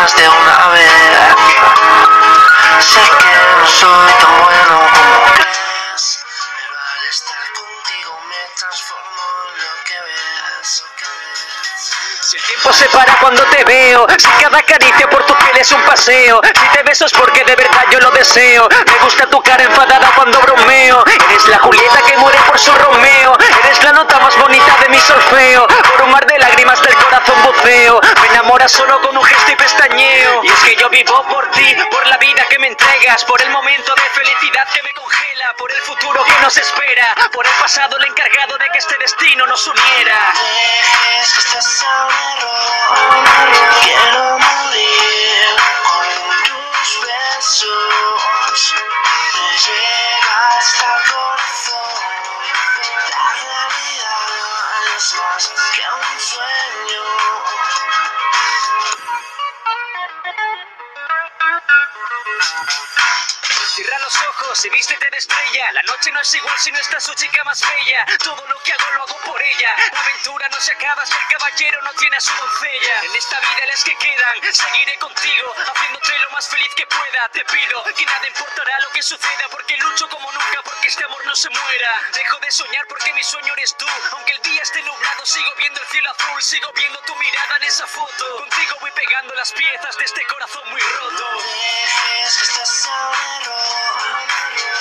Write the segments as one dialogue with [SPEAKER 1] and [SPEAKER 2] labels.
[SPEAKER 1] querrías de una vez. Sé que no soy tan bueno como crees, pero al estar contigo me transformo en lo que ves.
[SPEAKER 2] Si el tiempo se para cuando te veo, si cada caricia por tu piel es un paseo, si te beso es porque de verdad yo lo deseo. Me gusta tu cara enfadada cuando bromeo. Eres la Julieta que muere por su Romeo. Eres la nota más bonita de mi solfeo. Por un mar de lágrimas del corazón buceo. Me enamoras solo con un gesto y pestañeo. Y es que yo vivo por ti, por la vida que me entregas, por el momento de felicidad que me congela, por el futuro que nos espera, por el pasado el encargado de que este destino nos uniera.
[SPEAKER 1] Dejes que este sea un error, quiero morir con tus besos. Me llega hasta el corazón, la realidad es más que un sueño.
[SPEAKER 2] Cierra los ojos y vístete de estrella. La noche no es igual si no está su chica más bella. Todo lo que hago lo hago por ella. La aventura no se acaba si el caballero no tiene a su doncella. En esta vida las que quedan, seguiré contigo, haciéndote lo más feliz que pueda. Te pido que nada importará lo que suceda, porque lucho como nunca porque este amor no se muera. Dejo de soñar porque mi sueño eres tú. Aunque el día esté nublado sigo viendo el cielo azul, sigo viendo tu mirada en esa foto. Contigo voy pegando las piezas de este corazón muy roto.
[SPEAKER 1] Dejes que este sea un error,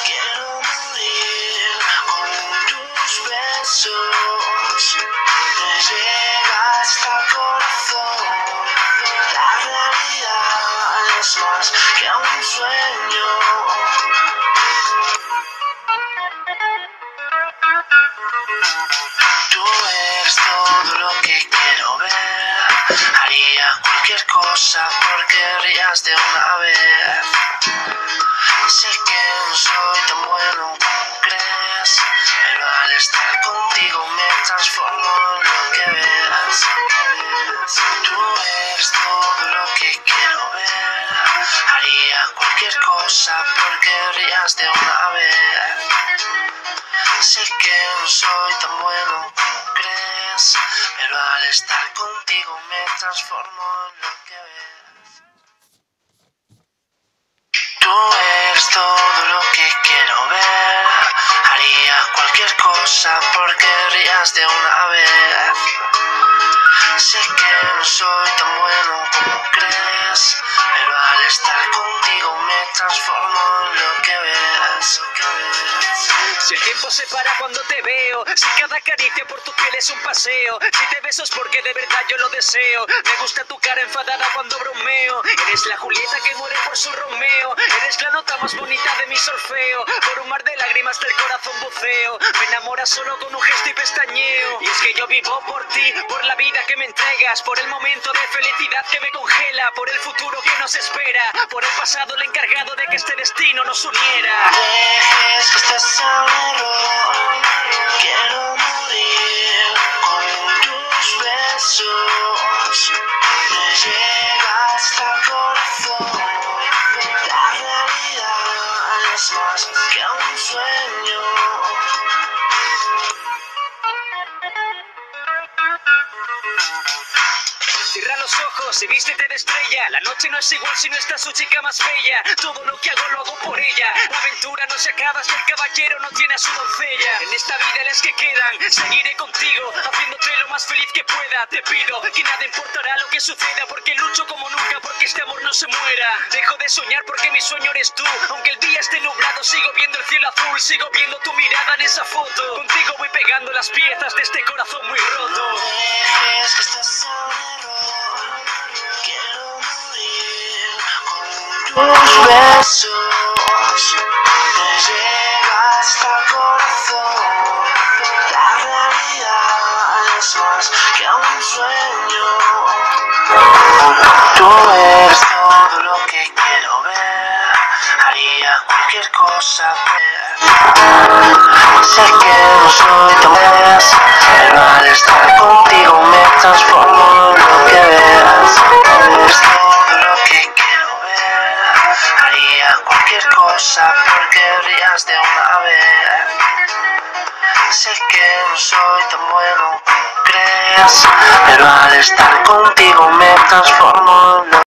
[SPEAKER 1] quiero morir con tus besos. Me llega hasta el corazón, la realidad es más que un sueño. Tú eres todo lo que quiero ver. Haría cualquier cosa por querrías de una vez. Sé que no soy tan bueno como crees, pero al estar contigo me transformo en lo que ves. Tú eres todo lo que quiero ver. Haría cualquier cosa por querrías de una vez. Sé que no soy tan bueno como crees, pero al estar contigo me transformo en lo que ves. Tú eres todo lo que quiero ver. Haría cualquier cosa por querrías de una vez. Sé que no soy tan bueno como crees, pero al estar contigo me transformo en lo que ves.
[SPEAKER 2] Si el tiempo se para cuando te veo, si cada caricia por tu piel es un paseo, si te beso es porque de verdad yo lo deseo. Me gusta tu cara enfadada cuando bromeo. Eres la Julieta que muere por su Romeo. Eres la nota más bonita de mi solfeo. Por un mar de lágrimas del corazón buceo. Me enamoras solo con un gesto y pestañeo. Y es que yo vivo por ti, por la vida que me entregas, por el momento de felicidad que me congela, por el futuro que nos espera, por el pasado el encargado de que este destino nos uniera.
[SPEAKER 1] Dejes que este sea un error, quiero morir con tus besos. Me llega hasta el corazón, la realidad es más que un sueño.
[SPEAKER 2] Cierra los ojos y vístete de estrella. La noche no es igual si no está su chica más bella. Todo lo que hago lo hago por ella. La aventura no se acaba si el caballero no tiene a su doncella. En esta vida las que quedan, seguiré contigo, haciéndote lo más feliz que pueda. Te pido que nada importará lo que suceda, porque lucho como nunca porque este amor no se muera. Dejo de soñar porque mi sueño eres tú. Aunque el día esté nublado sigo viendo el cielo azul, sigo viendo tu mirada en esa foto. Contigo voy pegando las piezas de este corazón muy roto.
[SPEAKER 1] Dejes que este sea un error, quiero morir con tus besos. Me llega hasta el corazón, la realidad es más que un sueño. Tú eres todo lo que quiero ver. Haría cualquier cosa por... Sé que no soy tan bueno, pero al estar contigo me transformo en lo que ves. Es todo lo que quiero ver. Haría cualquier cosa por querrías de una vez. Sé que no soy tan bueno como crees, pero al estar contigo